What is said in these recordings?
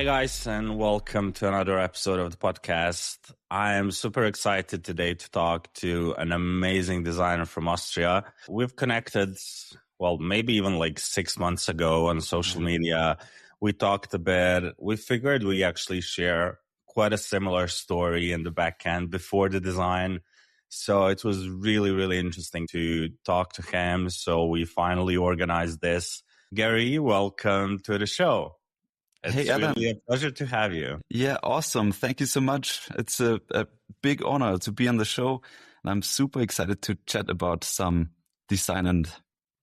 guys, and welcome to another episode of the podcast. I am super excited today to talk to an amazing designer from Austria. We've connected, well, maybe even like 6 months ago on social media. We talked a bit. We figured we actually share quite a similar story in the back end before the design. So it was really, really interesting to talk to him. So we finally organized this. Geri, welcome to the show. It's really a pleasure to have you. Yeah, awesome. Thank you so much. It's a big honor to be on the show. And I'm super excited to chat about some design and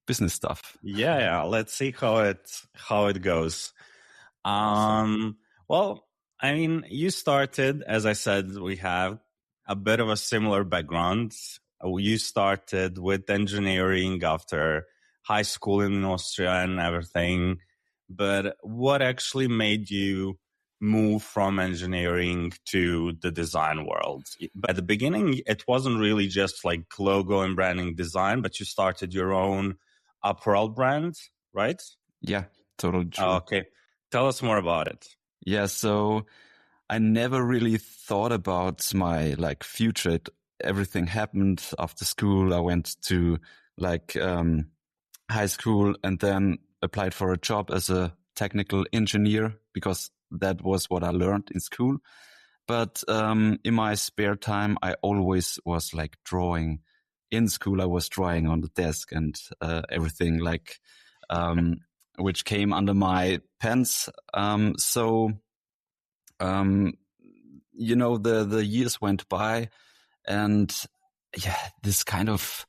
business stuff. Yeah. Let's see how it goes. Well, I mean, you started, as I said, we have a bit of a similar background. You started with engineering after high school in Austria and everything. But what actually made you move from engineering to the design world? At the beginning, it wasn't really just like logo and branding design, but you started your own apparel brand, right? Yeah, totally true. Okay. Tell us more about it. Yeah, so I never really thought about my future. Everything happened after school. I went to high school and then applied for a job as a technical engineer because that was what I learned in school. But in my spare time, I always was drawing. In school, I was drawing on the desk and everything which came under my pens. The years went by, and this kind of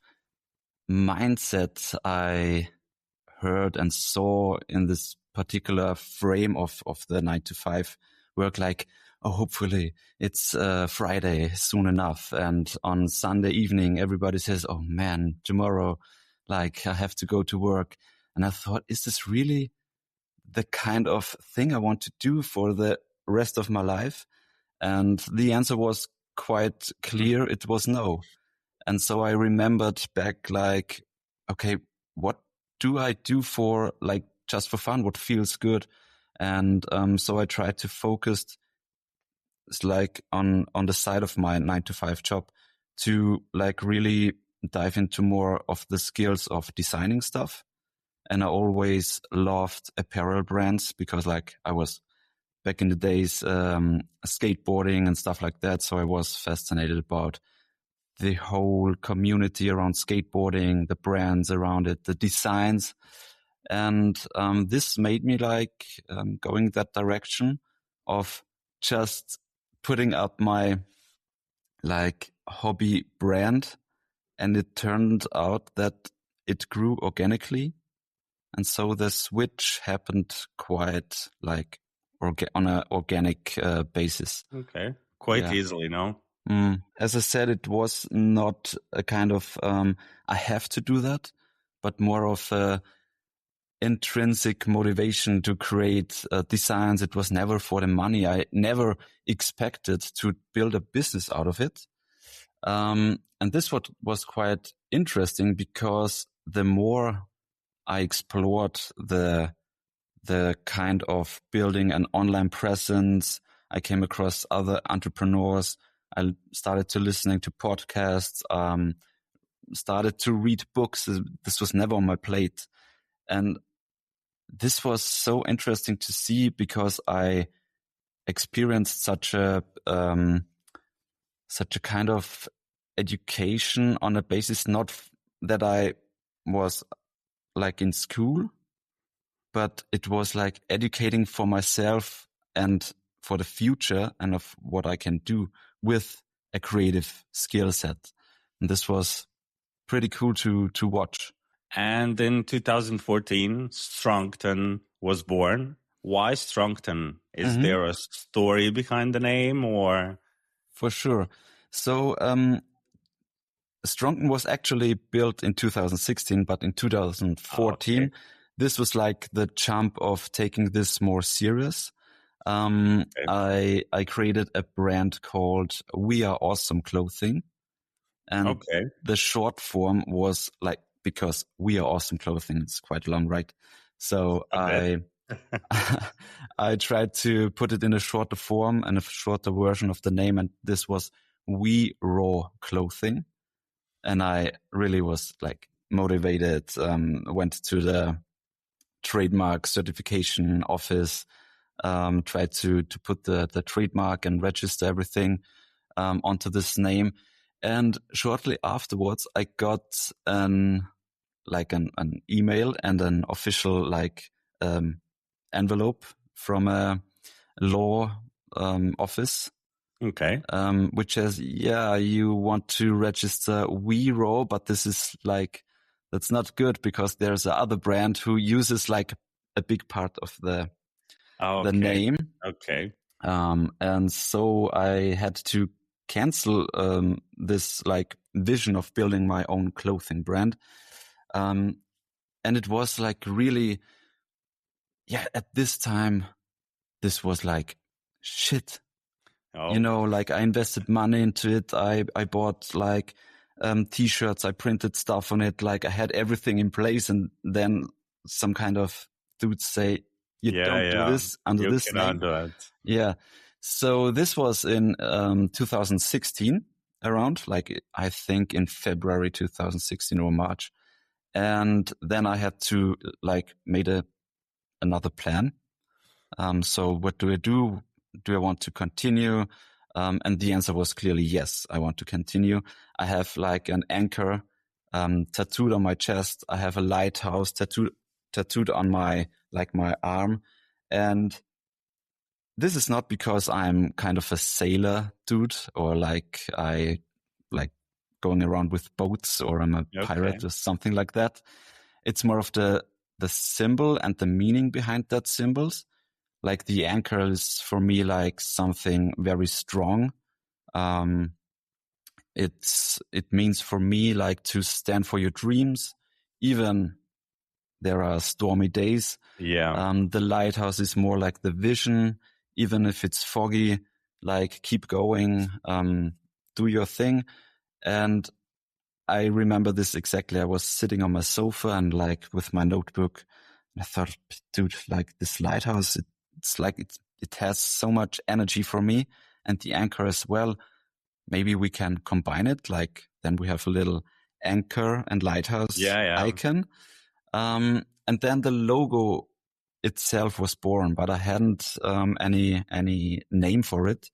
mindset I heard and saw in this particular frame of the 9 to 5 work, hopefully it's Friday soon enough. And on Sunday evening, everybody says, oh man, tomorrow, I have to go to work. And I thought, is this really the kind of thing I want to do for the rest of my life? And the answer was quite clear. It was no. And so I remembered back okay, what do I do for just for fun? What feels good? And so I tried to focus on the side of my 9 to 5 job to really dive into more of the skills of designing stuff. And I always loved apparel brands because I was back in the days skateboarding and stuff like that. So I was fascinated about the whole community around skateboarding, the brands around it, the designs. And this made me going that direction of just putting up my hobby brand. And it turned out that it grew organically. And so the switch happened quite on an organic basis. Okay. Quite easily, no? As I said, it was not a kind of I have to do that, but more of a intrinsic motivation to create designs. It was never for the money. I never expected to build a business out of it. And this was quite interesting because the more I explored the kind of building an online presence, I came across other entrepreneurs. I started to listening to podcasts, started to read books. This was never on my plate. And this was so interesting to see because I experienced such a kind of education on a basis, not that I was in school, but it was educating for myself and for the future and of what I can do with a creative skill set. And this was pretty cool to watch. And in 2014, Stroncton was born. Why Stroncton? Is there a story behind the name or? For sure. So, Stroncton was actually built in 2016, but in 2014, this was the jump of taking this more serious. I created a brand called We Are Awesome Clothing. And the short form was because We Are Awesome Clothing. It's quite long, right? So I I tried to put it in a shorter form and a shorter version of the name, and this was We Raw Clothing. And I really was like motivated, went to the trademark certification office, tried to put the trademark and register everything onto this name. And shortly afterwards, I got an email and an official envelope from a law office. Okay. Which says, yeah, you want to register We Raw, but this is that's not good because there's another brand who uses like a big part of the name. Okay. And so I had to cancel this like vision of building my own clothing brand. And it was like really, at this time, this was like shit. Oh. You know, like I invested money into it. I bought like t-shirts. I printed stuff on it. Like I had everything in place, and then some kind of dudes say, "You don't do this under this name." Do it. Yeah. So this was in 2016, around like I think in February 2016 or March, and then I had to like made another plan. So what do I do? Do I want to continue? And the answer was clearly yes, I want to continue. I have like an anchor tattooed on my chest. I have a lighthouse tattooed on my arm. And this is not because I'm kind of a sailor dude or like I like going around with boats or I'm a pirate or something like that. It's more of the symbol and the meaning behind that symbols. Like the anchor is for me like something very strong. It means for me like to stand for your dreams, even there are stormy days. Yeah. The lighthouse is more like the vision, even if it's foggy, like keep going, do your thing. And I remember this exactly. I was sitting on my sofa and like with my notebook, and I thought, dude, like this lighthouse, it's like it has so much energy for me, and the anchor as well. Maybe we can combine it. Like then we have a little anchor and lighthouse icon. And then the logo itself was born, but I hadn't any name for it.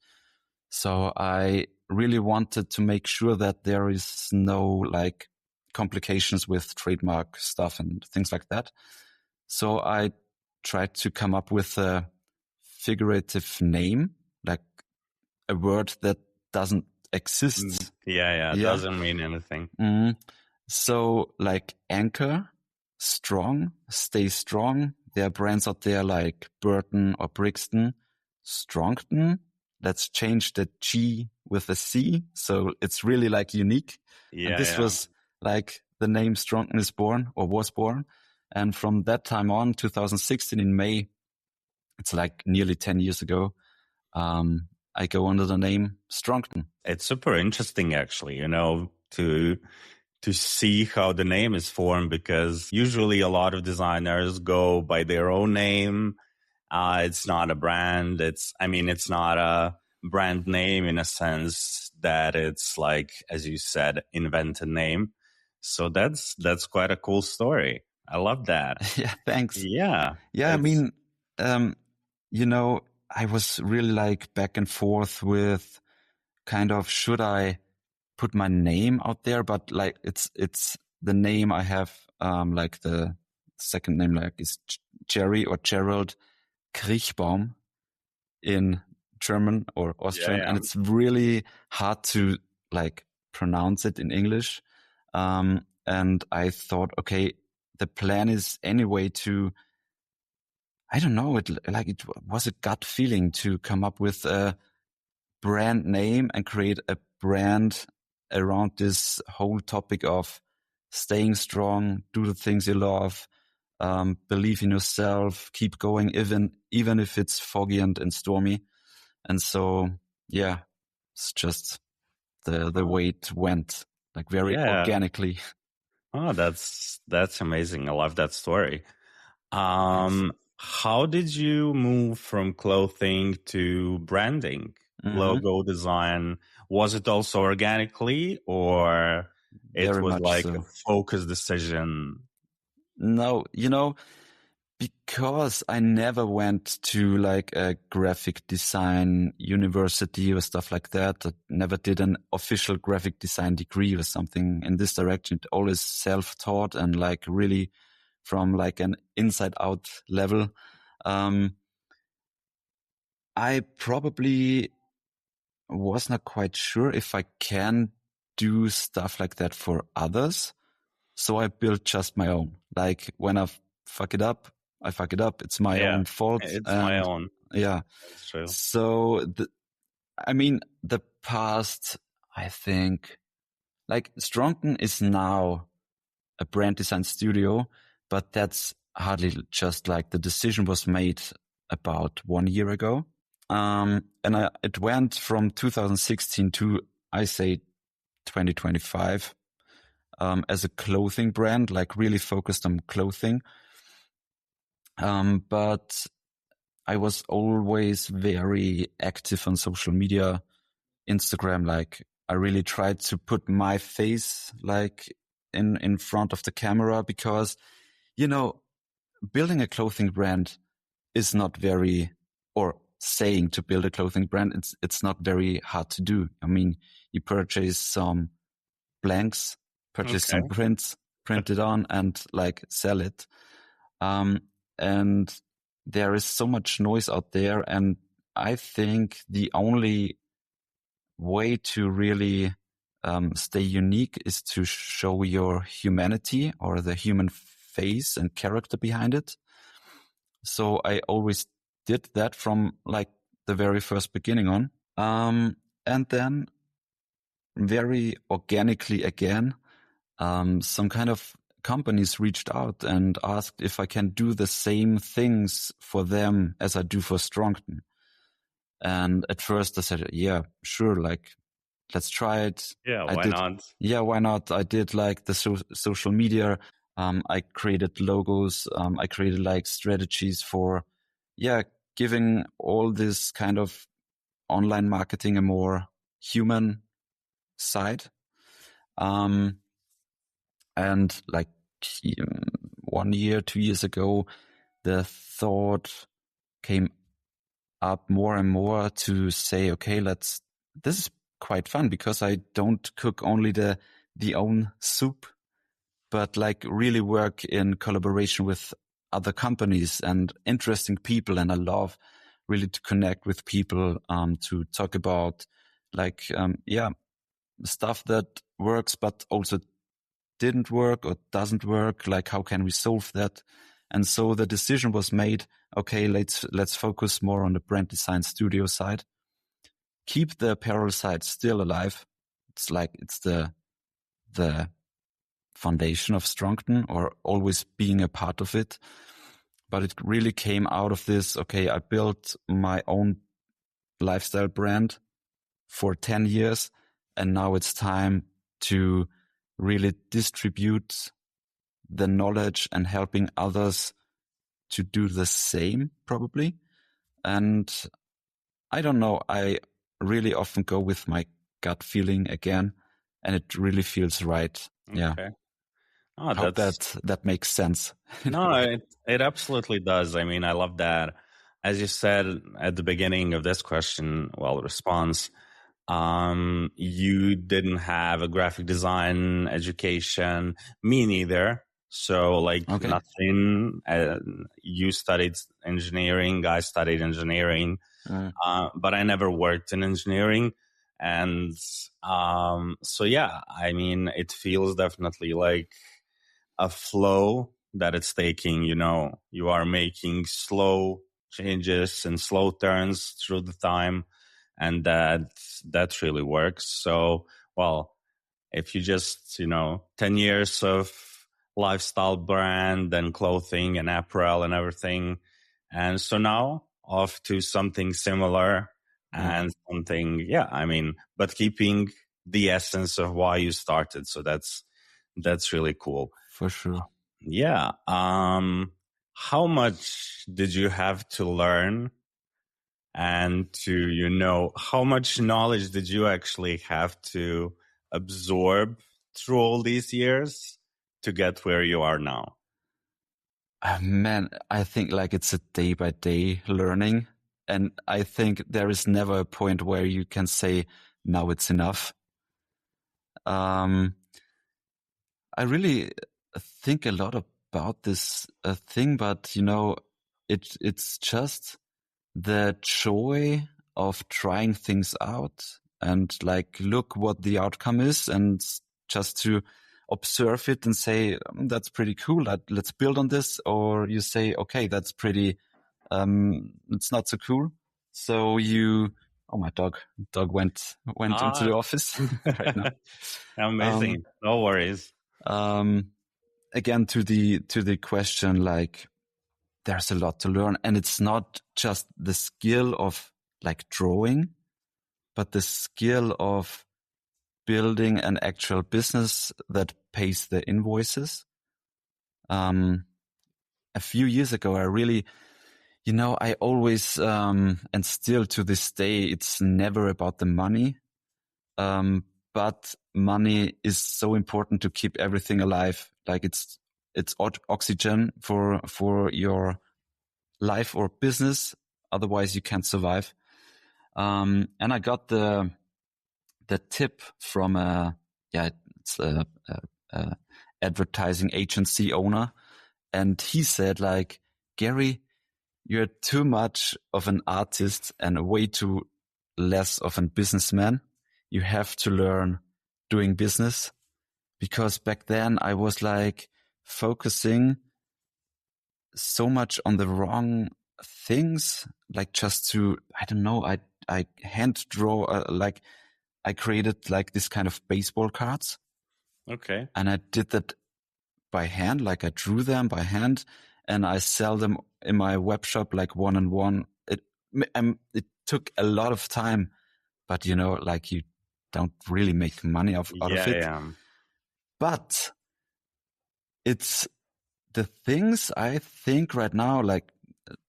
So I really wanted to make sure that there is no like complications with trademark stuff and things like that. So I tried to come up with a figurative name, like a word that doesn't exist. Doesn't mean anything. So like anchor, strong, stay strong. There are brands out there like Burton or Brixton, Stroncton. Let's change the G with a C. So it's really like unique. And this was like the name Stroncton is born or was born. And from that time on, 2016 in May, it's like nearly 10 years ago, I go under the name Stroncton. It's super interesting, actually, you know, to see how the name is formed, because usually a lot of designers go by their own name. It's not a brand. It's not a brand name in a sense that it's like, as you said, invented name. So that's quite a cool story. I love that. Yeah, thanks. Yeah. I mean, you know, I was really like back and forth with kind of, should I put my name out there? But like, it's the name I have, like the second name, like is Geri or Gerald Kriechbaum in German or Austrian. And it's really hard to like pronounce it in English. And I thought, okay, the plan is anyway to, I don't know, it was a gut feeling to come up with a brand name and create a brand around this whole topic of staying strong, do the things you love, believe in yourself, keep going, even if it's foggy and stormy. And so, yeah, it's just the way it went, like very organically. Oh, that's amazing. I love that story. how did you move from clothing to branding, logo design? Was it also organically, or it Very was much like a so. focused decision? No, because I never went to like a graphic design university or stuff like that. I never did an official graphic design degree or something in this direction. It always self-taught and like really from like an inside out level. I probably was not quite sure if I can do stuff like that for others. So I built just my own. Like when I fuck it up, I fuck it up. It's my Yeah, own fault. it's my And own. yeah. That's true. So the past, I think like Stroncton is now a brand design studio, but that's hardly just like the decision was made about 1 year ago. It went from 2016 to, I say, 2025, as a clothing brand, like really focused on clothing. But I was always very active on social media, Instagram. Like I really tried to put my face like in front of the camera because, building a clothing brand is not very, or saying to build a clothing brand, it's not very hard to do. I mean, you purchase some blanks, purchase Okay. some prints, print it on and like sell it. And there is so much noise out there. And I think the only way to really stay unique is to show your humanity or the human face and character behind it. So I always did that from like the very first beginning on. And then very organically again, some kind of companies reached out and asked if I can do the same things for them as I do for Stroncton. And at first I said, yeah, sure. Like, let's try it. Yeah, I why did. not? Yeah, why not? I did like the social media. I created logos. I created like strategies for, giving all this kind of online marketing a more human side. And like 1 year, 2 years ago, the thought came up more and more to say, okay, this is quite fun because I don't cook only the own soup, but like really work in collaboration with other companies and interesting people. And I love really to connect with people, to talk about like, stuff that works, but also didn't work or doesn't work. Like, how can we solve that? And so the decision was made. Okay, let's focus more on the brand design studio side. Keep the apparel side still alive. It's like it's the foundation of Stroncton, or always being a part of it. But it really came out of this. Okay, I built my own lifestyle brand for 10 years, and now it's time to really distribute the knowledge and helping others to do the same, probably. And I don't know, I really often go with my gut feeling again, and it really feels right. Yeah. Okay. Oh, Hope that's that makes sense. no, it absolutely does. I mean, I love that. As you said at the beginning of this question, well, response, you didn't have a graphic design education, me neither. So like Okay. nothing, you studied engineering, I studied engineering, but I never worked in engineering. And, so yeah, I mean, it feels definitely like a flow that it's taking. You are making slow changes and slow turns through the time, and that really works. So, well, if you just 10 years of lifestyle brand and clothing and apparel and everything, and so now off to something similar and something, I mean, but keeping the essence of why you started. So that's really cool. For sure. Yeah. how much did you have to learn and to, how much knowledge did you actually have to absorb through all these years to get where you are now? Man, I think like it's a day by day learning. And I think there is never a point where you can say, now it's enough. I really think a lot about this thing, but it's just the joy of trying things out and like look what the outcome is and just to observe it and say, that's pretty cool. Let's build on this. Or you say, okay, that's pretty, it's not so cool. So oh, my dog went into the office right now. Amazing. No worries. Again, to the question, like there's a lot to learn, and it's not just the skill of like drawing, but the skill of building an actual business that pays the invoices. A few years ago, I really, I always, and still to this day, it's never about the money. But money is so important to keep everything alive. Like it's oxygen for your life or business. Otherwise you can't survive. And I got the tip from it's a advertising agency owner. And he said like, Geri, you're too much of an artist and way too less of a businessman. You have to learn doing business, because back then I was like focusing so much on the wrong things, like just to, I don't know, I hand draw, like I created like this kind of baseball cards. Okay. And I did that by hand, like I drew them by hand and I sell them in my web shop, like one-on-one. It took a lot of time, but like you don't really make money out of it. Yeah. But it's the things I think right now, like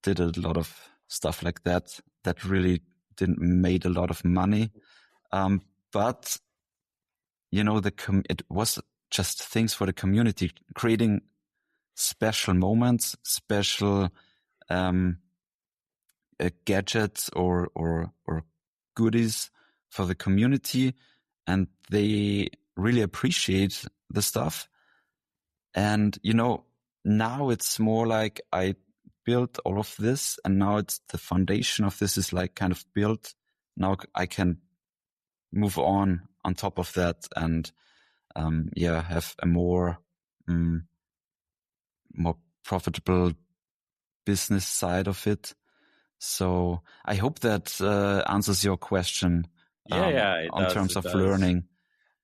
did a lot of stuff like that really didn't made a lot of money. But it was just things for the community, creating special moments, special gadgets or goodies for the community, and they really appreciate the stuff. And now it's more like I built all of this, and now it's the foundation of this is like kind of built. Now I can move on top of that and have a more profitable business side of it. So I hope that answers your question. On terms of learning.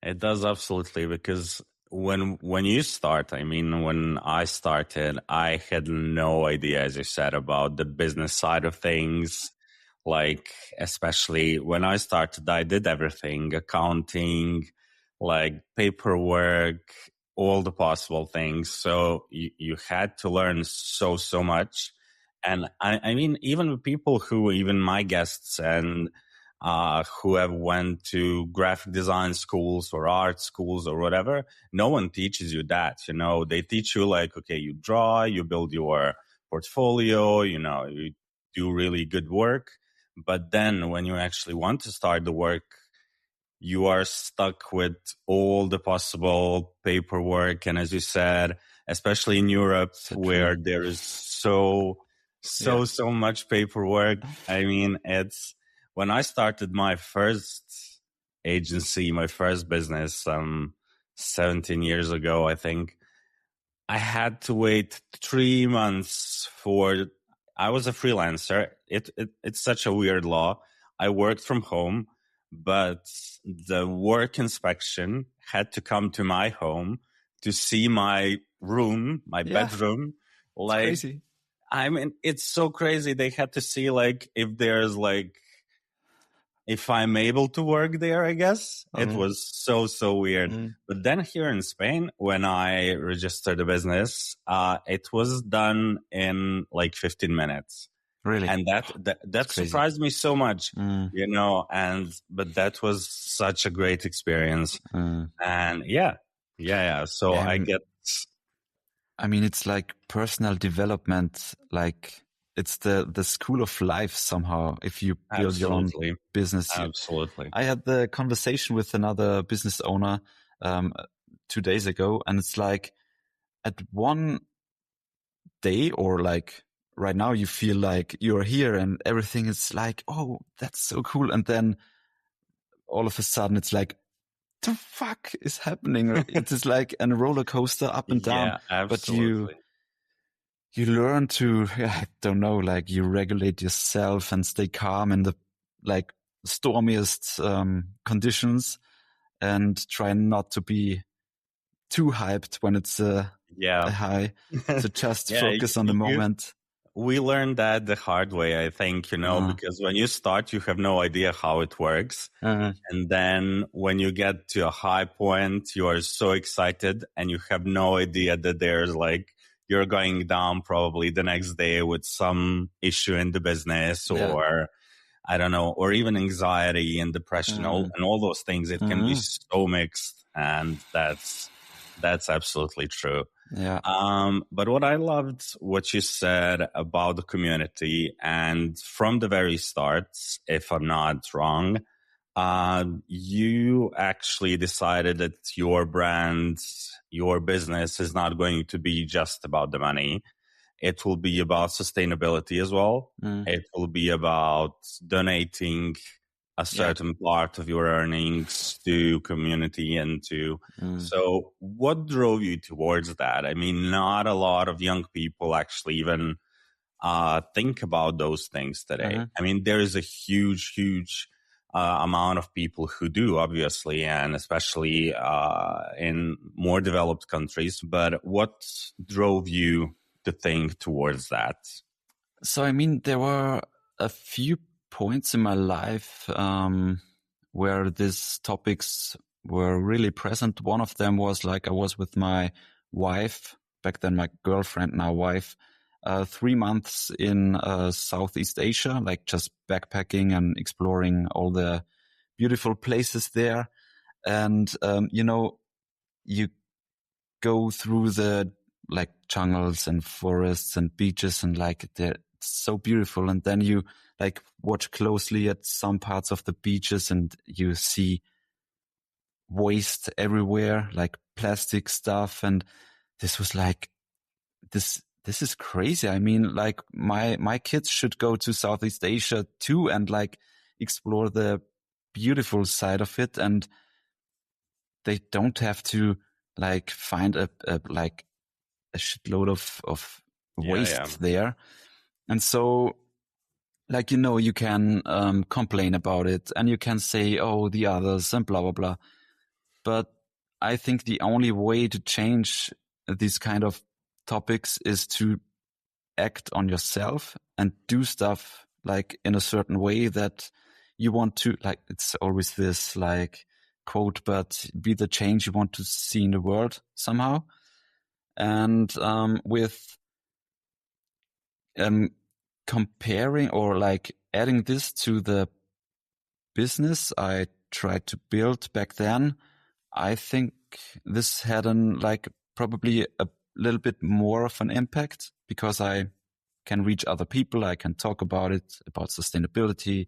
It does, absolutely, because when you start, I mean, when I started, I had no idea, as you said, about the business side of things. Like, especially when I started, I did everything, accounting, like paperwork, all the possible things. So you had to learn so much. And I mean, even people who, even my guests and who have went to graphic design schools or art schools or whatever, no one teaches you that. They teach you like, okay, you draw, you build your portfolio, you do really good work. But then when you actually want to start the work, you are stuck with all the possible paperwork. And as you said, especially in Europe, where there is so much paperwork. I mean, it's when I started my first agency, my first business, 17 years ago, I think, I had to wait 3 months I was a freelancer. It's such a weird law. I worked from home, but the work inspection had to come to my home to see my room, my bedroom. Like, it's crazy. I mean, it's so crazy. They had to see like if there's like if I'm able to work there, I guess. It was so weird. But then here in Spain, when I registered the business, it was done in like 15 minutes. Really? And that crazy. surprised me so much, but that was such a great experience. And so I get... I mean, it's like personal development, like it's the school of life somehow. If you build your own business. Absolutely. I had the conversation with another business owner 2 days ago, and it's like at one day or like right now you feel like you're here and everything is like, oh, that's so cool. And then all of a sudden it's like, the fuck is happening? It is like a roller coaster up and down. Yeah, absolutely. But you learn to, I don't know, like you regulate yourself and stay calm in the like stormiest conditions and try not to be too hyped when it's a high. So just focus on the moment. We learned that the hard way, I think, because when you start, you have no idea how it works. And then when you get to a high point, you are so excited and you have no idea that there's like, you're going down probably the next day with some issue in the business or I don't know, or even anxiety and depression and all those things. It can be so mixed, and that's absolutely true. Yeah. But what I loved what you said about the community, and from the very start, if I'm not wrong, you actually decided that your brand, your business is not going to be just about the money. It will be about sustainability as well. It will be about donating a certain part of your earnings to community and to... So what drove you towards that? I mean, not a lot of young people actually even think about those things today. I mean, there is a huge amount of people who do, obviously, and especially in more developed countries. But what drove you to think towards that? So, I mean, there were a few points in my life where these topics were really present. One of them was like I was with my wife, back then my girlfriend, now wife, 3 months in Southeast Asia, like just backpacking and exploring all the beautiful places there. And, you go through the like jungles and forests and beaches and like they're so beautiful. And then you like watch closely at some parts of the beaches and you see waste everywhere, like plastic stuff. And this was like, this is crazy. I mean, like my kids should go to Southeast Asia too and like explore the beautiful side of it. And they don't have to like find a shitload of waste there. And so like, you can complain about it and you can say, oh, the others and blah, blah, blah. But I think the only way to change these kind of topics is to act on yourself and do stuff like in a certain way that you want to, like, it's always this like quote, but be the change you want to see in the world somehow. And with comparing or like adding this to the business I tried to build back then, I think this had probably a little bit more of an impact because I can reach other people. I can talk about it, about sustainability,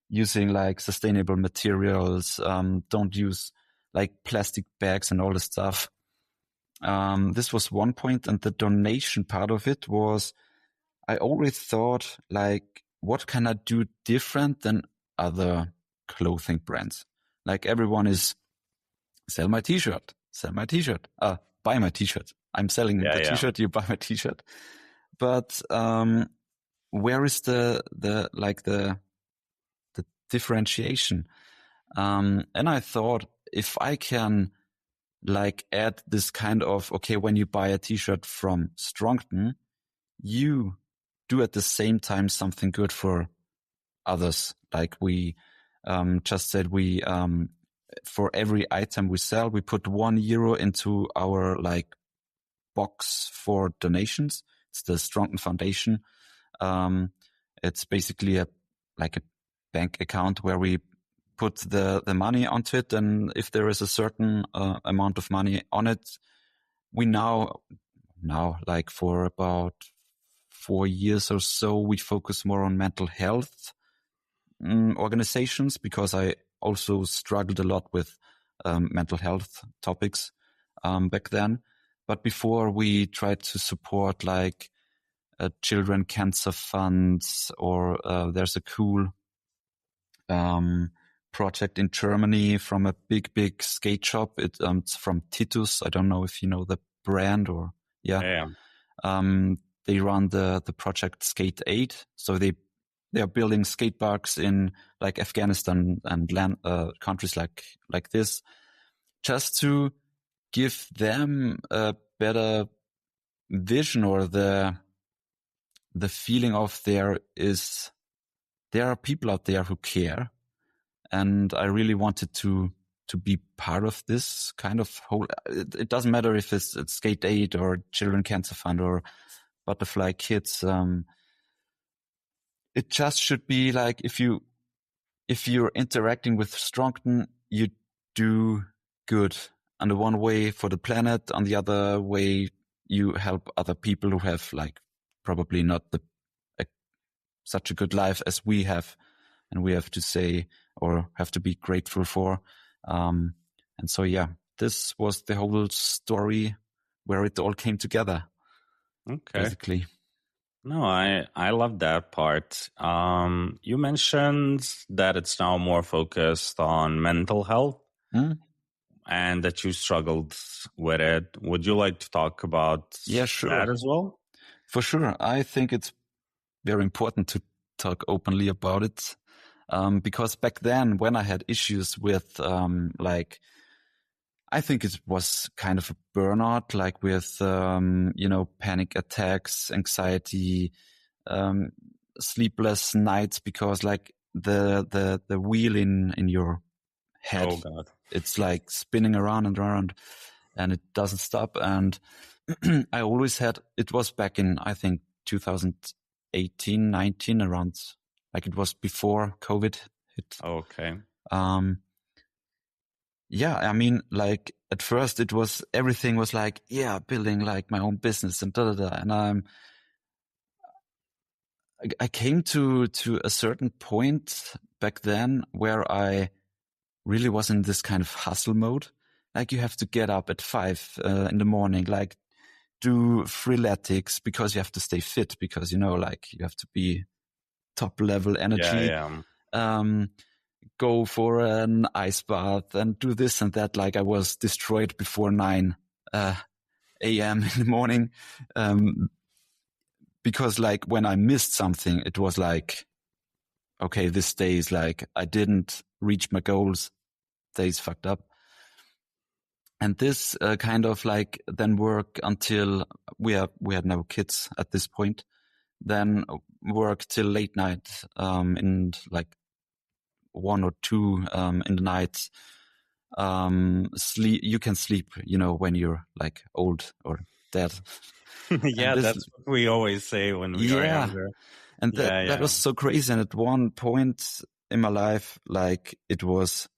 using like sustainable materials, don't use like plastic bags and all this stuff. This was one point. And the donation part of it was, I always thought like, what can I do different than other clothing brands? Like everyone is sell my t-shirt, buy my t-shirt. I'm selling the t-shirt, you buy my t-shirt. But where is the differentiation? And I thought if I can like add this kind of, okay, when you buy a t-shirt from Stroncton, you do at the same time something good for others. Like we just said we, for every item we sell, we put €1 into our like box for donations. It's the Stroncton Foundation. It's basically a bank account where we put the money onto it. And if there is a certain amount of money on it, we now like for about 4 years or so, we focus more on mental health organizations, because I also struggled a lot with mental health topics back then. But before, we tried to support like children cancer funds, or there's a cool project in Germany from a big skate shop. It's from Titus. I don't know if you know the brand, or Yeah. They run the project Skate 8. So they are building skate parks in like Afghanistan and countries like this, just to give them a better vision, or the feeling of there are people out there who care. And I really wanted to be part of this kind of whole. It doesn't matter if it's Skate 8 or Children Cancer Fund or Butterfly Kids. It just should be like, if you're interacting with Stroncton, you do good. On the one way for the planet, on the other way you help other people who have like probably not such a good life as we have, and we have to say, or have to be grateful for. And so, yeah, this was the whole story where it all came together. Okay. Basically. No, I love that part. You mentioned that it's now more focused on mental health and that you struggled with it. Would you like to talk about that as well? For sure. I think it's very important to talk openly about it. Because back then, when I had issues with, I think it was kind of a burnout, like with, panic attacks, anxiety, sleepless nights, because like the wheel in your head, it's like spinning around and around, and it doesn't stop. And I always had, it was back in, I think, 2018, 19, around, like it was before COVID hit. Okay. Yeah, I mean, like at first everything was like, building like my own business and and I came to a certain point back then where I really was in this kind of hustle mode. Like you have to get up at 5 in the morning, like do freeletics, because you have to stay fit, because, like you have to be top level energy. Go for an ice bath and do this and that. Like I was destroyed before 9 a.m. in the morning. Because like when I missed something, it was like, okay, this day is like, I didn't reach my goals. Day's fucked up. And this kind of like then work until we had no kids at this point, then work till late night, in like 1 or 2 in the night. You can sleep, when you're like old or dead. That's what we always say when we are younger. And that was so crazy. And at one point in my life, like it was,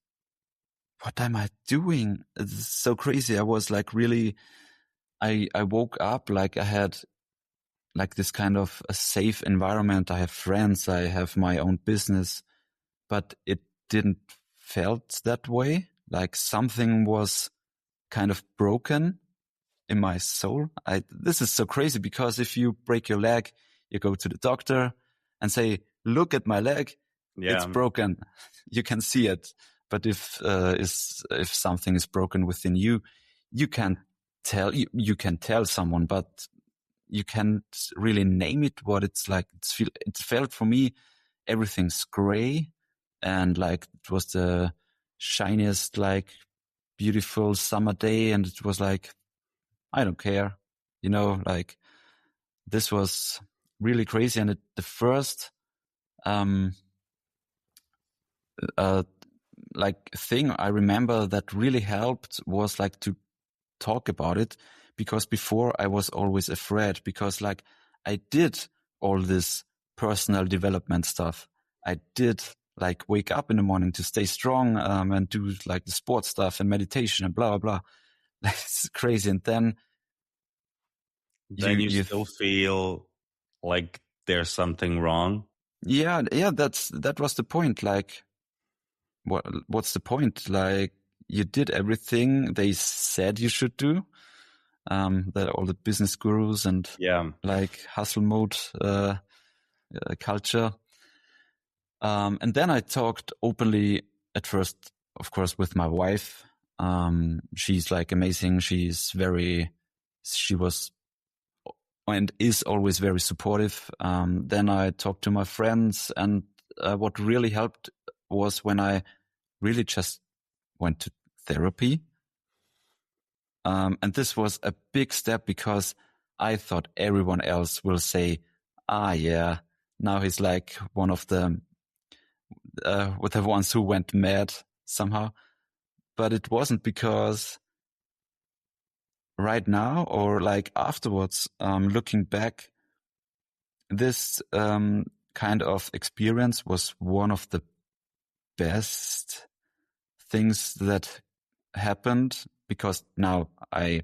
what am I doing? It's so crazy. I was like really, I woke up like I had like this kind of a safe environment. I have friends, I have my own business, but it didn't felt that way. Like something was kind of broken in my soul. This is so crazy, because if you break your leg, you go to the doctor and say, look at my leg. It's broken. You can see it. But if something is broken within you, you can tell, you can tell someone, but you can't really name it what it's like. It felt for me, everything's gray, and like it was the shiniest, like beautiful summer day. And it was like, I don't care, like this was really crazy. And the first like thing I remember that really helped was like to talk about it, because before I was always afraid, because like I did all this personal development stuff. I did like wake up in the morning to stay strong, and do like the sports stuff and meditation and blah, blah, blah. Like, it's crazy. And then Then you still feel like there's something wrong. yeah, that was the point. Like, what's the point? Like, you did everything they said you should do. That all the business gurus and like hustle mode culture. And then I talked openly at first, of course, with my wife. She's like amazing. She was and is always very supportive. Then I talked to my friends, and what really helped was when I really just went to therapy. And this was a big step, because I thought everyone else will say, yeah, now he's like one of the with the ones who went mad somehow. But it wasn't, because right now, or like afterwards, looking back, this kind of experience was one of the best things that happened, because now I'm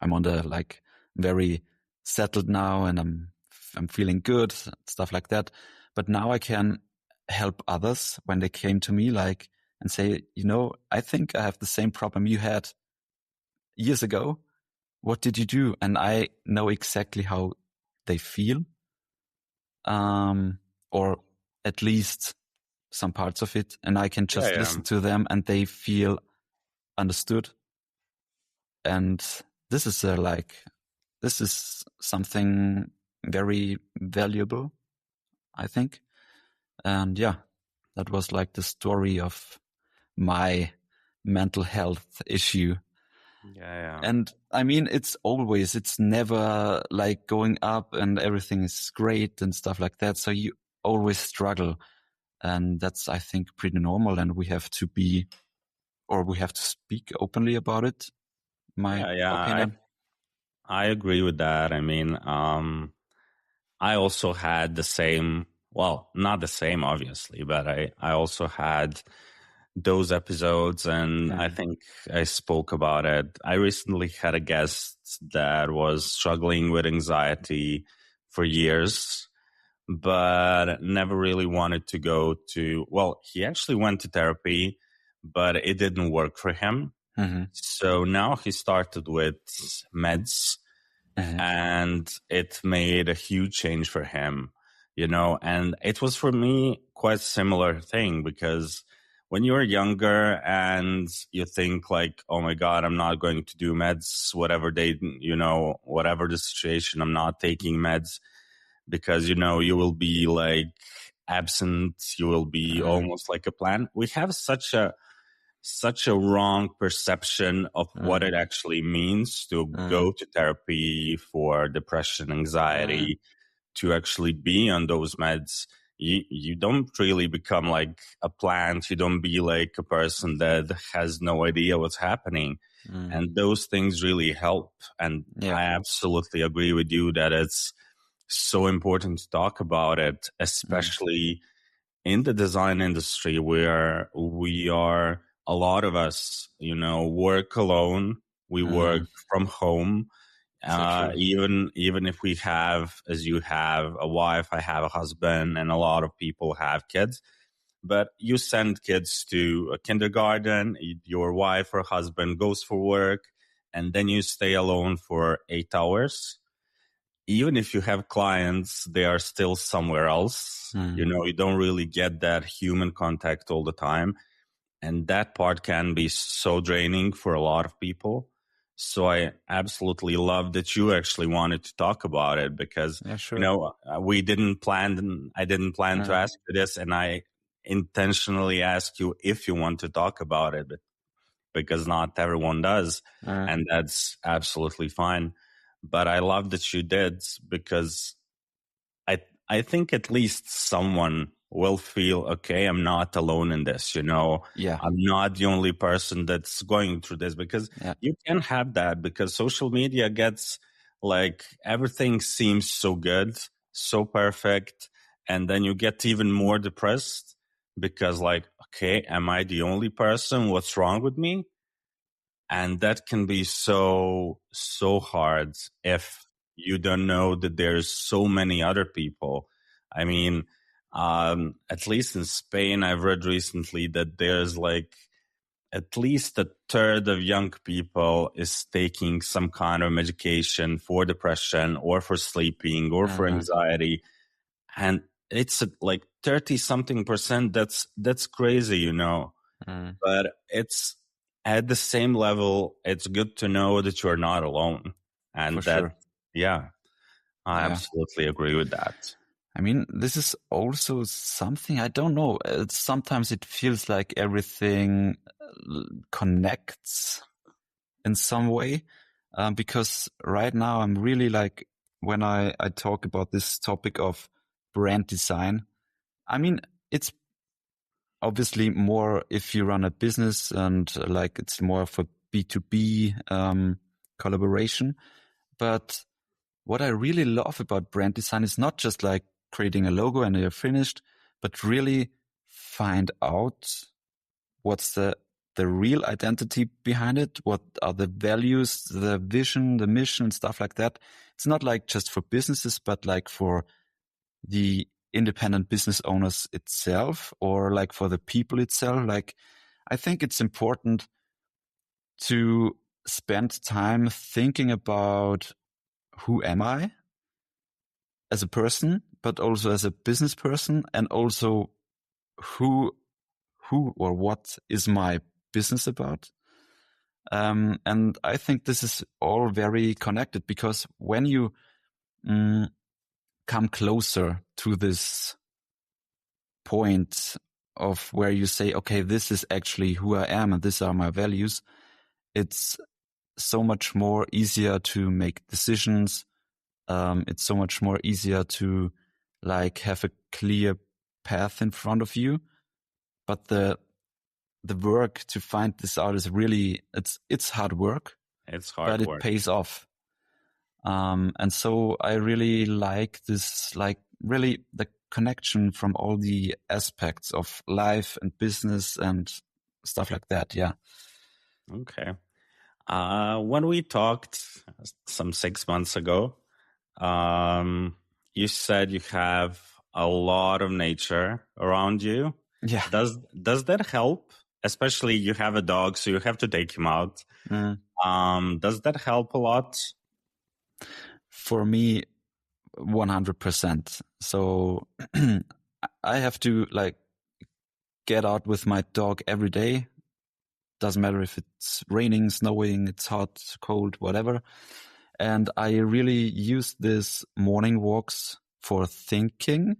on the like very settled now, and I'm feeling good, stuff like that. But now I can help others when they came to me, like, and say, I think I have the same problem you had years ago. What did you do? And I know exactly how they feel, or at least some parts of it, and I can just listen to them, and they feel understood. And this is something very valuable, I think. And yeah, that was like the story of my mental health issue. Yeah. And I mean, it's never like going up and everything is great and stuff like that. So you always struggle. And that's, I think, pretty normal. And we have to speak openly about it. My opinion. I agree with that. I mean, I also had the same, well, not the same, obviously, but I also had those episodes, and I think I spoke about it. I recently had a guest that was struggling with anxiety for years, but never really wanted to go to, well, he actually went to therapy, but it didn't work for him. Mm-hmm. So now he started with meds, and it made a huge change for him, and it was for me quite a similar thing, because when you're younger and you think like, oh my God, I'm not going to do meds, whatever whatever the situation, I'm not taking meds, because, you will be like absent, you will be almost like a plant. We have such a wrong perception of what it actually means to go to therapy for depression, anxiety, to actually be on those meds. You don't really become like a plant. You don't be like a person that has no idea what's happening. And those things really help. And I absolutely agree with you that it's so important to talk about it, especially in the design industry, where we are, a lot of us, work alone. We work from home. Even if we have, as you have a wife, I have a husband, and a lot of people have kids, but you send kids to a kindergarten, your wife or husband goes for work, and then you stay alone for 8 hours. Even if you have clients, they are still somewhere else. You don't really get that human contact all the time. And that part can be so draining for a lot of people. So I absolutely love that you actually wanted to talk about it, because, we didn't plan, I didn't plan to ask you this, and I intentionally asked you if you want to talk about it, because not everyone does. And that's absolutely fine. But I love that you did, because I think at least someone will feel, okay, I'm not alone in this, Yeah. I'm not the only person that's going through this, because Yeah. you can have that, because social media gets like everything seems so good, so perfect. And then you get even more depressed because like, okay, am I the only person? What's wrong with me? And that can be so, so hard if you don't know that there's so many other people. I mean, at least in Spain, I've read recently that there's like at least a third of young people is taking some kind of medication for depression or for sleeping or for anxiety. And it's like 30 something percent. That's crazy, but it's at the same level. It's good to know that you're not alone. For And that, sure. yeah, I Yeah. absolutely agree with that. I mean, this is also something I don't know. Sometimes it feels like everything connects in some way. Because right now I'm really like, when I talk about this topic of brand design, I mean, it's obviously more if you run a business and like it's more of a B2B collaboration. But what I really love about brand design is not just like creating a logo and you're finished, but really find out what's the real identity behind it. What are the values, the vision, the mission, and stuff like that. It's not like just for businesses, but like for the independent business owners itself, or like for the people itself. Like, I think it's important to spend time thinking about who am I as a person, but also as a business person, and also who or what is my business about. And I think this is all very connected, because when you come closer to this point of where you say, okay, this is actually who I am and these are my values, it's so much more easier to make decisions. It's so much more easier to like have a clear path in front of you. But the work to find this out is really, it's hard work. It's hard but it work. pays off. And so I really like this, like really the connection from all the aspects of life and business and stuff like that. Yeah. Okay. When we talked some 6 months ago, you said you have a lot of nature around you. Yeah. Does that help? Especially you have a dog, so you have to take him out. Does that help a lot? For me, 100%. So I have to like get out with my dog every day. Doesn't matter if it's raining, snowing, it's hot, cold, whatever. And I really use these morning walks for thinking,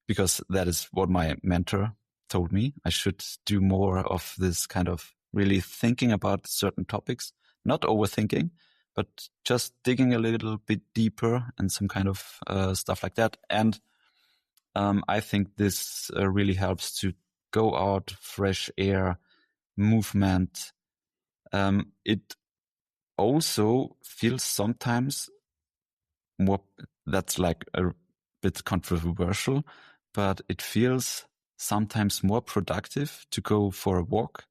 because that is what my mentor told me. I should do more of this kind of really thinking about certain topics, not overthinking, but just digging a little bit deeper and some kind of stuff like that. And I think this really helps to go out, fresh air, movement. It also feels sometimes more, that's like a bit controversial, but it feels sometimes more productive to go for a walk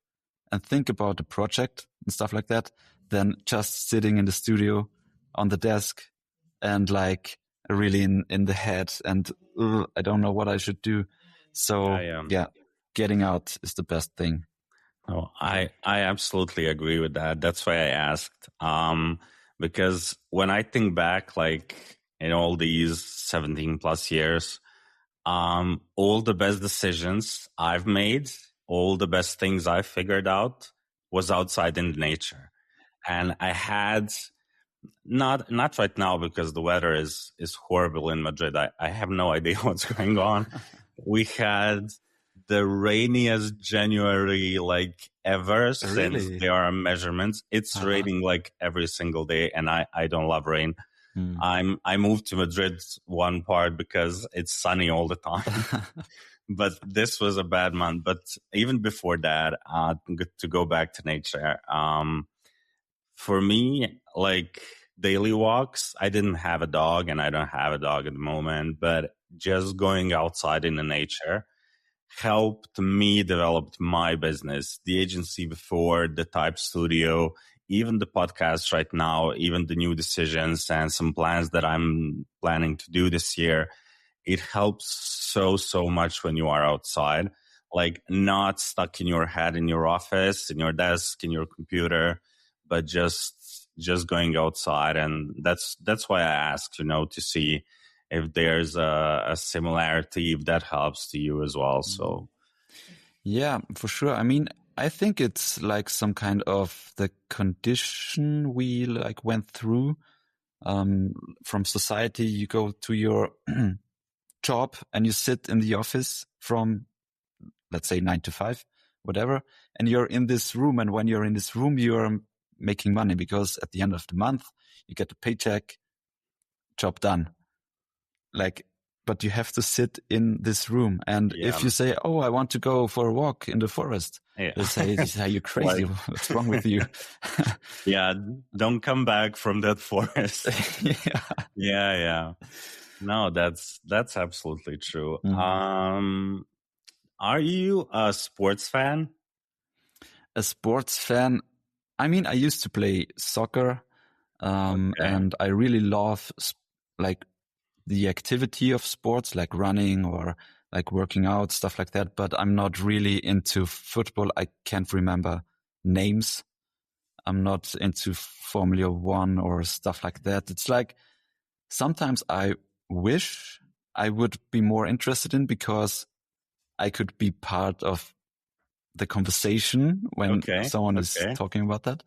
and think about the project and stuff like that than just sitting in the studio on the desk and like really in the head and I don't know what I should do. So yeah, getting out is the best thing. Oh, I absolutely agree with that. That's why I asked. Because when I think back, like in all these 17 plus years, all the best decisions I've made, all the best things I figured out was outside in nature. And I had not right now because the weather is horrible in Madrid. I have no idea what's going on. We had the rainiest January like ever since there are measurements. It's raining like every single day, and I don't love rain. I moved to Madrid one part because it's sunny all the time. But this was a bad month. But even before that, to go back to nature, for me, like daily walks, I didn't have a dog and I don't have a dog at the moment, but just going outside in the nature helped me develop my business, the agency before, the type studio, even the podcast right now, even the new decisions and some plans that I'm planning to do this year. It helps so much when you are outside, like not stuck in your head, in your office, in your desk, in your computer, but just going outside. And that's why I asked, to see if there's a similarity, if that helps to you as well. So yeah, for sure. I mean, I think it's like some kind of the condition we like went through from society. You go to your job and you sit in the office from, let's say, 9 to 5, whatever, and you're in this room. And when you're in this room, you're making money because at the end of the month, you get a paycheck, job done. Like, but you have to sit in this room. And if you say, oh, I want to go for a walk in the forest, they say, you're crazy. Like, what's wrong with you? Yeah, don't come back from that forest. Yeah. No, that's absolutely true. Mm-hmm. Are you a sports fan? A sports fan? I mean, I used to play soccer, and I really love like the activity of sports, like running or like working out, stuff like that. But I'm not really into football. I can't remember names. I'm not into Formula One or stuff like that. It's like sometimes I wish I would be more interested in, because I could be part of the conversation when someone is talking about that.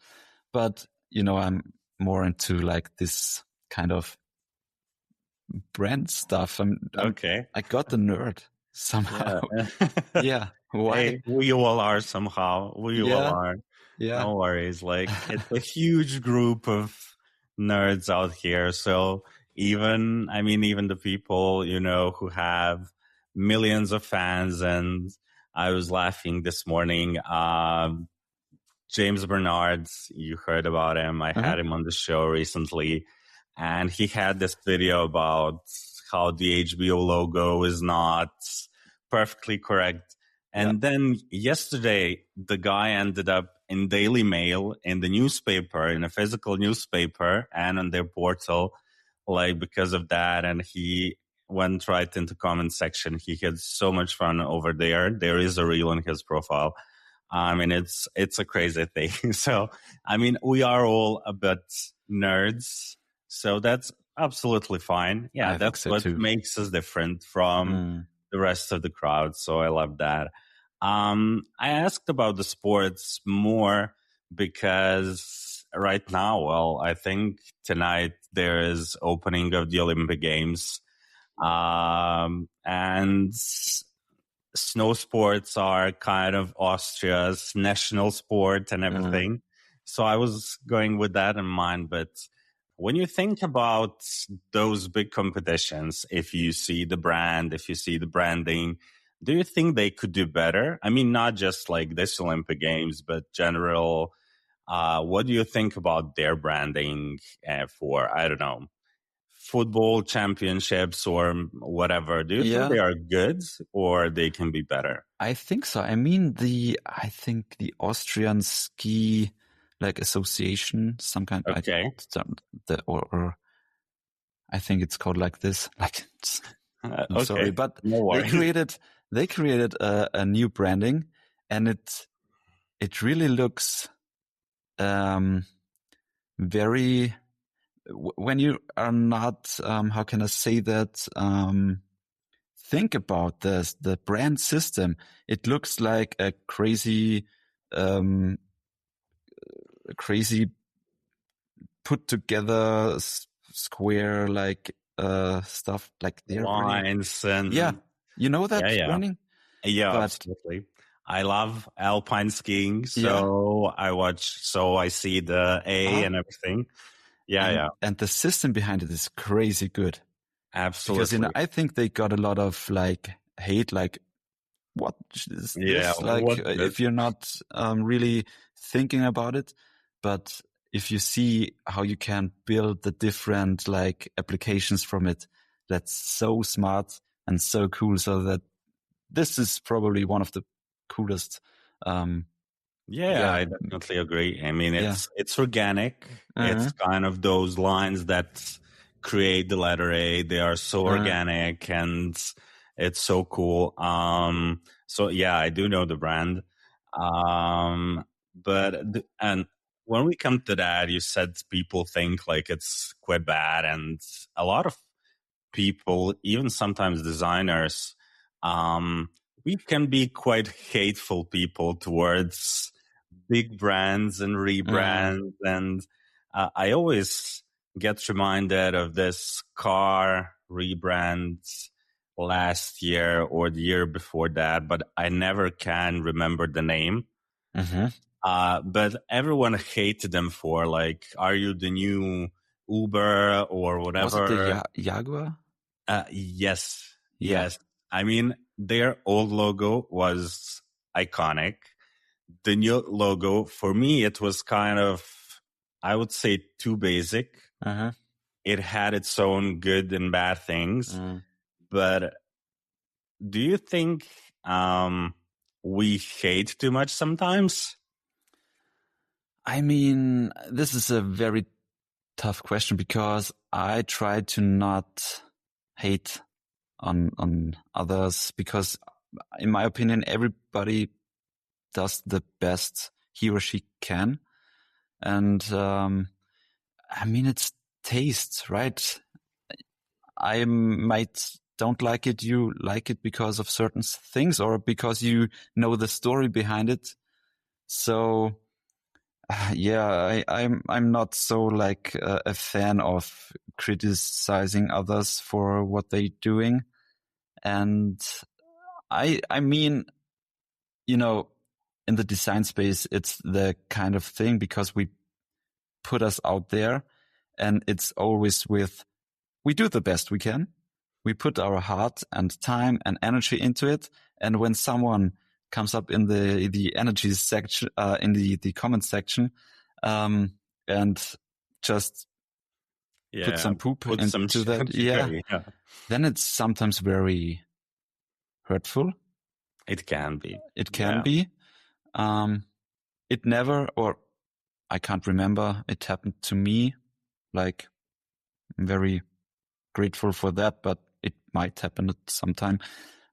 But, I'm more into like this kind of brand stuff. I got the nerd somehow. Yeah. Why? Hey, we all are somehow. We all are. Yeah. No worries. Like, it's a huge group of nerds out here. So even the people, who have millions of fans. And I was laughing this morning. James Bernard, you heard about him. I had him on the show recently. And he had this video about how the HBO logo is not perfectly correct. And then yesterday, the guy ended up in Daily Mail, in the newspaper, in a physical newspaper, and on their portal, like because of that. And he went right into comment section. He had so much fun over there. There is a reel on his profile. I mean, it's a crazy thing. So, I mean, we are all a bit nerds. So that's absolutely fine. Yeah, that's what makes us different from the rest of the crowd. So I love that. I asked about the sports more because right now, well, I think tonight there is opening of the Olympic Games. And snow sports are kind of Austria's national sport and everything. So I was going with that in mind. But when you think about those big competitions, if you see the brand, if you see the branding, do you think they could do better? I mean, not just like this Olympic Games, but general. What do you think about their branding for, I don't know, football championships or whatever? Do you think they are good or they can be better? I think so. I mean, I think the Austrian ski like association, some kind of or I think it's called like this. Like, I'm sorry, but they created a new branding, and it really looks very. When you are not, how can I say that? Think about this, the brand system. It looks like a crazy put together square like stuff like their lines and you know that branding? Absolutely. I love alpine skiing, so I see the A and everything. Yeah. And the system behind it is crazy good. Absolutely. Because, I think they got a lot of like hate, like, what is this? Like, if you're not really thinking about it, but if you see how you can build the different like applications from it, that's so smart and so cool. So that this is probably one of the coolest. Yeah, I definitely agree. I mean, it's organic. It's kind of those lines that create the letter A. They are so organic and it's so cool. So yeah, I do know the brand. And when we come to that, you said people think like it's quite bad, and a lot of people, even sometimes designers, we can be quite hateful people towards big brands and rebrands. And I always get reminded of this car rebrand last year or the year before that, but I never can remember the name. But everyone hated them for like, are you the new Uber or whatever? Was it the Jaguar? Yes. I mean, their old logo was iconic. The new logo, for me, it was kind of, I would say, too basic. It had its own good and bad things. But do you think we hate too much sometimes? I mean, this is a very tough question because I try to not hate on others, because in my opinion, everybody does the best he or she can. And I mean, it's taste, right? I might don't like it. You like it because of certain things or because you know the story behind it. So yeah, I'm not so like a fan of criticizing others for what they're doing. And I mean, in the design space, it's the kind of thing because we put us out there, and it's always we do the best we can. We put our heart and time and energy into it. And when someone comes up in the energy section, in the comment section, and just put some poop into that, then it's sometimes very hurtful. It can be. It can be. It never, or I can't remember it happened to me. Like, I'm very grateful for that, but it might happen at some time.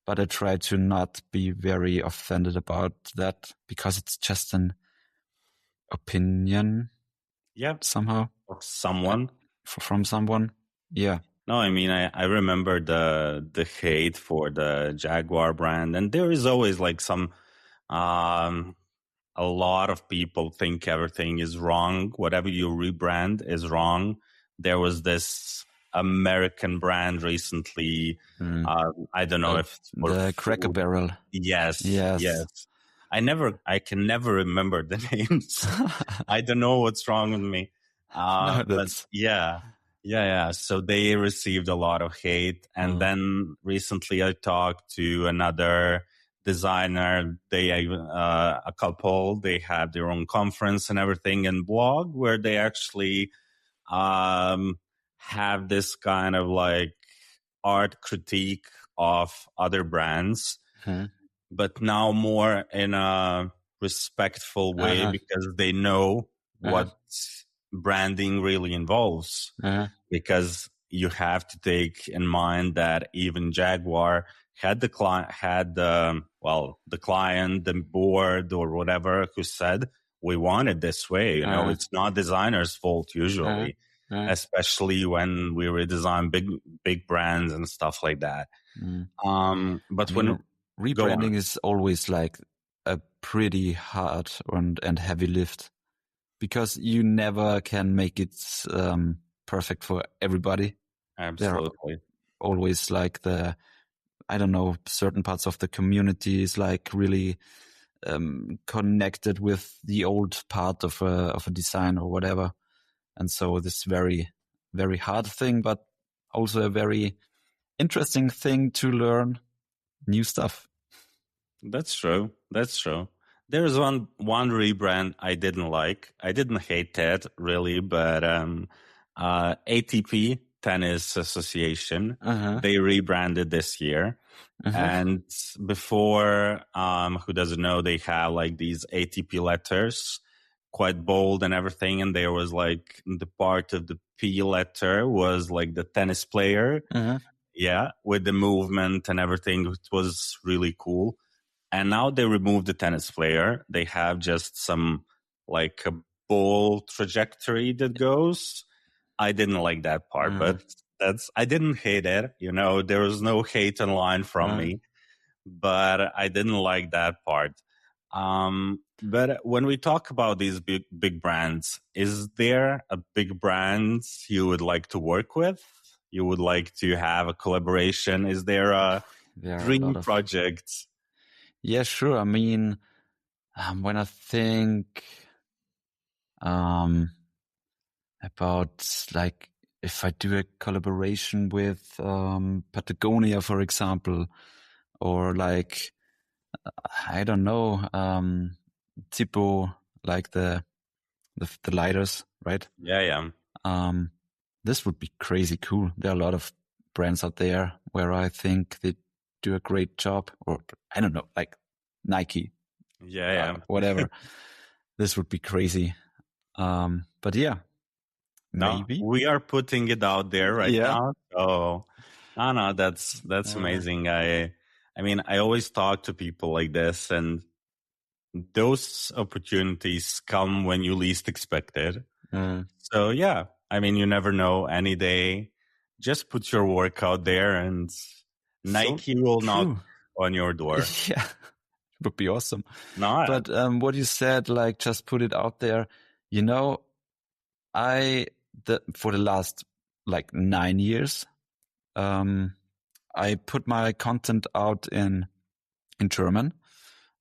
But I try to not be very offended about that because it's just an opinion. Yeah. Somehow. Of someone. From someone. Yeah. No, I mean, I remember the hate for the Jaguar brand, and there is always like some, a lot of people think everything is wrong. Whatever you rebrand is wrong. There was this American brand recently. I don't know if the Cracker Barrel. Yes. I can never remember the names. I don't know what's wrong with me. But yeah. So they received a lot of hate. And then recently I talked to another designer. They, a couple, they had their own conference and everything and blog where they actually, have this kind of like art critique of other brands, but now more in a respectful way because they know what branding really involves. Because you have to take in mind that even Jaguar had the client, the client, the board or whatever who said, we want it this way. It's not designer's fault usually, especially when we redesign big brands and stuff like that. But when rebranding is always like a pretty hard and heavy lift, because you never can make it perfect for everybody. Absolutely. There are always like certain parts of the community is like really connected with the old part of a design or whatever. And so this very, very hard thing, but also a very interesting thing to learn new stuff. That's true. That's true. There's one rebrand I didn't like. I didn't hate that really, but ATP Tennis Association, they rebranded this year. And before, who doesn't know, they have like these ATP letters, quite bold and everything. And there was like the part of the P letter was like the tennis player. Yeah, with the movement and everything. It was really cool. And now they removed the tennis player. They have just some like a ball trajectory that goes. I didn't like that part, but I didn't hate it. You know, there was no hate online from me, but I didn't like that part. But when we talk about these big brands, is there a big brand you would like to work with? You would like to have a collaboration? Is there a dream project? Yeah, sure. I mean, when I think about like if I do a collaboration with Patagonia, for example, or like I don't know, Tipo, like the lighters, right? Yeah. This would be crazy cool. There are a lot of brands out there where I think they do a great job, or I don't know, like Nike. Yeah. Whatever. This would be crazy. But yeah, maybe. No, we are putting it out there right now. So, no, that's amazing. I mean, I always talk to people like this, and those opportunities come when you least expect it. So yeah, I mean, you never know. Any day, just put your work out there, and Nike will knock on your door. Yeah, it would be awesome. No, but what you said, like, just put it out there. You know, for the last like 9 years, I put my content out in German.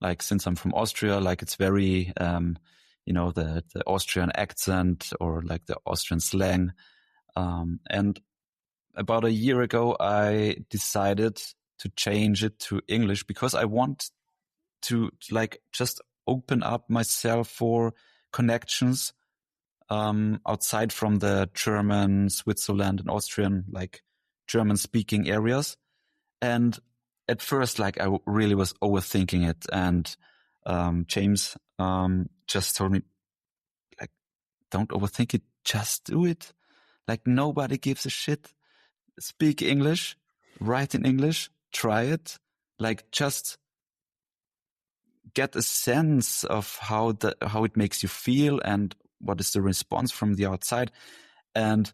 Like, since I'm from Austria, like it's very, you know, the Austrian accent or like the Austrian slang. And about a year ago, I decided to change it to English because I want to like just open up myself for connections outside from the German, Switzerland, and Austrian, like German speaking areas. And at first, like, I really was overthinking it. And James just told me, like, don't overthink it, just do it. Like, nobody gives a shit. Speak English, write in English, try it. Like, just get a sense of how it makes you feel and what is the response from the outside. And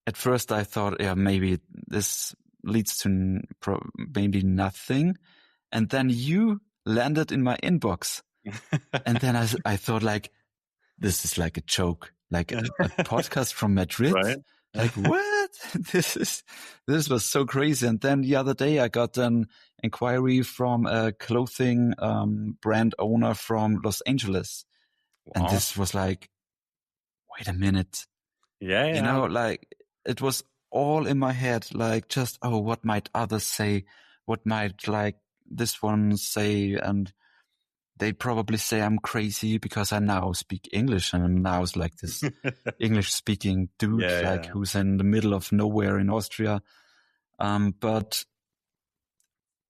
at first I thought, yeah, maybe this leads to maybe nothing. And then you landed in my inbox. And then I thought, like, this is like a joke, like a podcast from Madrid. Right? Like, what? This was so crazy. And then the other day I got an inquiry from a clothing brand owner from Los Angeles. Wow. And this was like, wait a minute. Yeah. You know, like, it was all in my head, like, just, oh, what might others say? What might, like, this one say? And they probably say I'm crazy because I now speak English and I'm now like this English speaking dude, who's in the middle of nowhere in Austria. But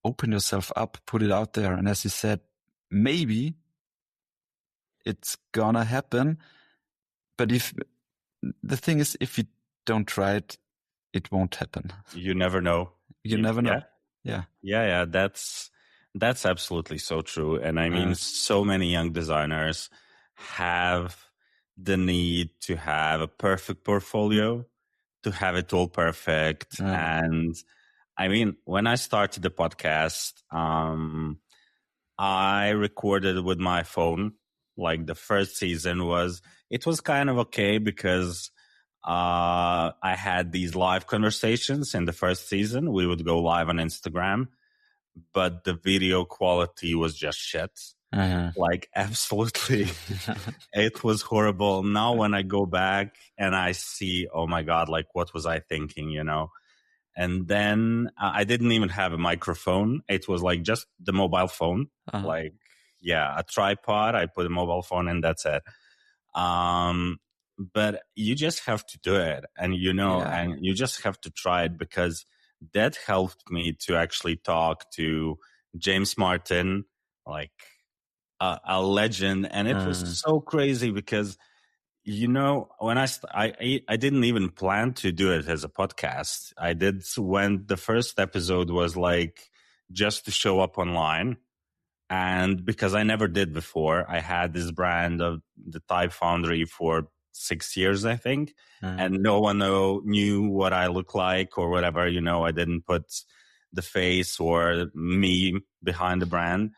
open yourself up, put it out there. And as you said, maybe it's gonna happen. But the thing is, if you don't try it, it won't happen. You never know. You never know. Yeah. That's absolutely so true. And I mean, so many young designers have the need to have a perfect portfolio, to have it all perfect. And I mean, when I started the podcast, I recorded with my phone. Like, the first season it was kind of okay because I had these live conversations in the first season. We would go live on Instagram, but the video quality was just shit. Like absolutely. It was horrible. Now when I go back and I see, oh my God, like what was I thinking, you know? And then I didn't even have a microphone. It was like just the mobile phone, like, yeah, a tripod. I put a mobile phone and that's it. But you just have to do it, and you know, and you just have to try it, because that helped me to actually talk to James Martin, like a legend. And it was so crazy because, you know, when I didn't even plan to do it as a podcast. I did when the first episode was like just to show up online. And because I never did before, I had this brand of the Type Foundry for 6 years, I think. And no one knew what I look like or whatever. You know, I didn't put the face or me behind the brand.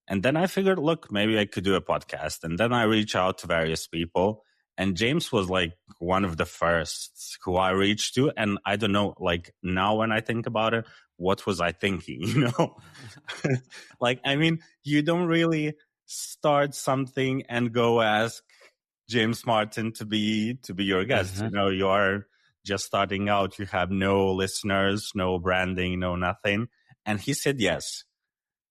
And then I figured, look, maybe I could do a podcast. And then I reached out to various people. And James was like one of the first who I reached to. And I don't know, like now when I think about it, what was I thinking, you know? Like, I mean, you don't really start something and go ask James Martin to be your guest. You know, you are just starting out. You have no listeners, no branding, no nothing. And he said yes.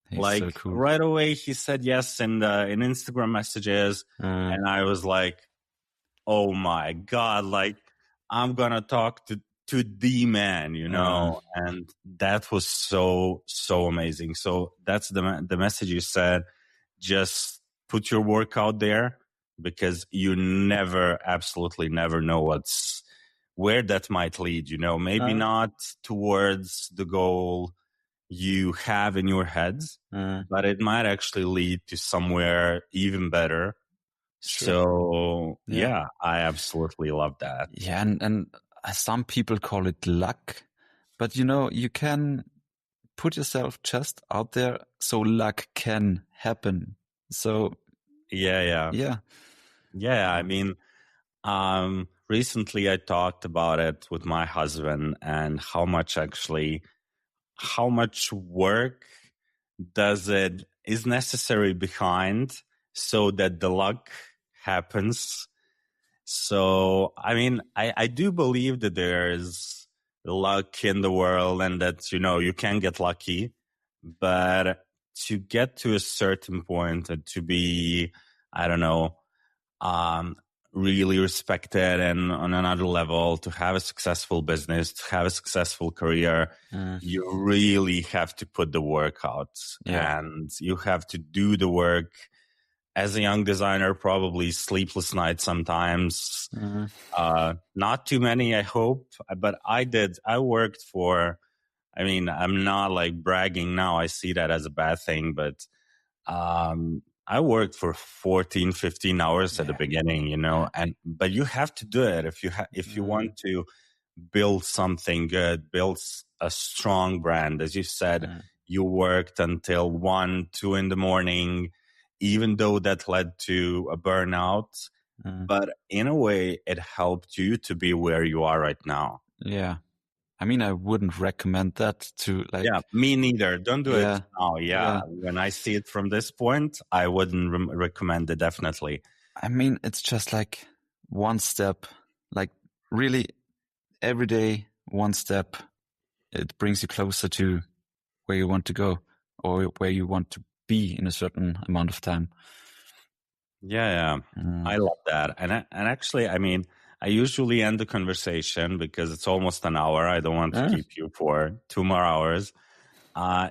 He's like so cool. Right away, he said yes in Instagram messages. And I was like, oh my God, like I'm going to talk to the man, you know? And that was so amazing. So that's the message you said. Just put your work out there, because you absolutely never know where that might lead, you know, maybe not towards the goal you have in your head, but it might actually lead to somewhere even better. Sure. So yeah, I absolutely love that. Yeah, and some people call it luck, but you know, you can put yourself just out there so luck can happen. So yeah. I mean, recently I talked about it with my husband, and how much work is necessary behind so that the luck happens. So, I mean, I do believe that there's luck in the world and that, you know, you can get lucky, but to get to a certain point and to be, I don't know, really respected and on another level, to have a successful business, to have a successful career, you really have to put the work out, and you have to do the work. As a young designer, probably sleepless nights sometimes, not too many, I hope, but I worked for, I mean, I'm not like bragging now, I see that as a bad thing, but I worked for 14, 15 hours at the beginning, you know, but you have to do it if you want to build something good, build a strong brand. As you said, you worked until 1, 2 in the morning, even though that led to a burnout. But in a way, it helped you to be where you are right now. Yeah. I mean, I wouldn't recommend that to like... Yeah, me neither. Don't do it now. Yeah. When I see it from this point, I wouldn't recommend it, definitely. I mean, it's just like one step, like really every day, one step. It brings you closer to where you want to go or where you want to be in a certain amount of time. Yeah. I love that. And actually, I mean, I usually end the conversation because it's almost an hour. I don't want to keep you for 2 more hours.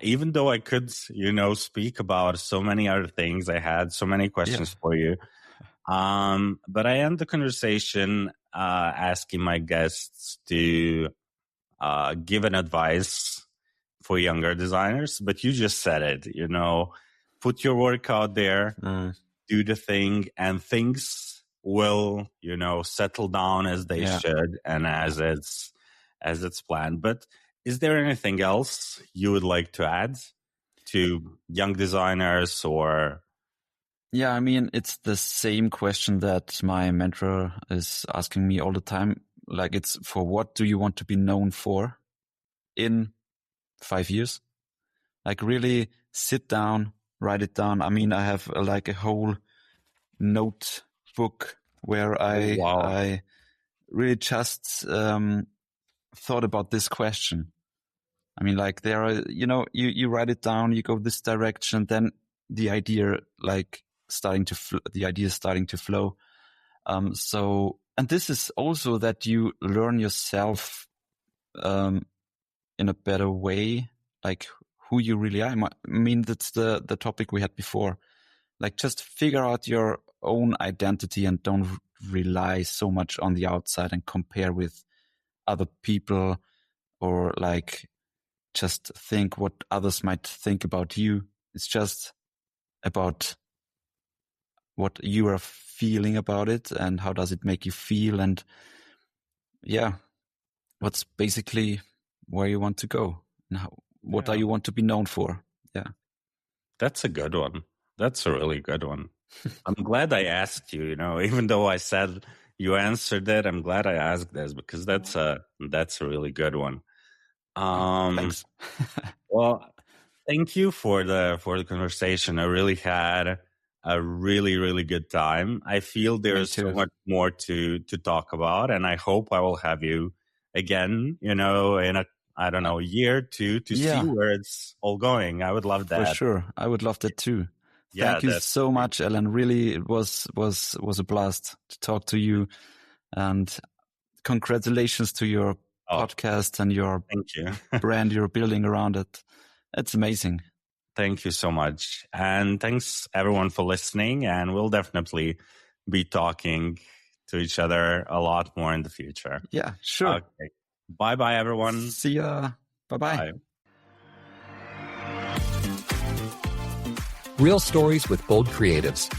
Even though I could, you know, speak about so many other things. I had so many questions for you. But I end the conversation asking my guests to give an advice for younger designers. But you just said it, you know, put your work out there, do the thing, and things will, you know, settle down as they should and as it's planned. But is there anything else you would like to add to young designers or? Yeah, I mean, it's the same question that my mentor is asking me all the time. Like, it's for what do you want to be known for in 5 years? Like, really sit down write it down. I mean, I have like a whole notebook where I really just thought about this question. I mean, like there are, you write it down, you go this direction, then the idea starting to flow. And this is also that you learn yourself in a better way, like who you really are. I mean, that's the topic we had before. Like just figure out your own identity and don't rely so much on the outside and compare with other people, or like just think what others might think about you. It's just about what you are feeling about it and how does it make you feel, and what's basically where you want to go and what do you want to be known for. Yeah, that's a good one. That's a really good one. I'm glad I asked you, even though I said you answered it, I'm glad I asked this because that's a really good one. Thanks. Well, thank you for the conversation. I really had a really, really good time. I feel there's so much more to talk about, and I hope I will have you again, in a year to see where it's all going. I would love that. For sure. I would love that too. Thank you so much, Ellen. Really, it was a blast to talk to you, and congratulations to your podcast and your brand you're building around it. It's amazing. Thank you so much. And thanks everyone for listening. And we'll definitely be talking to each other a lot more in the future. Yeah, sure. Okay. Bye-bye, everyone. See ya. Bye-bye. Bye. Real stories with bold creatives.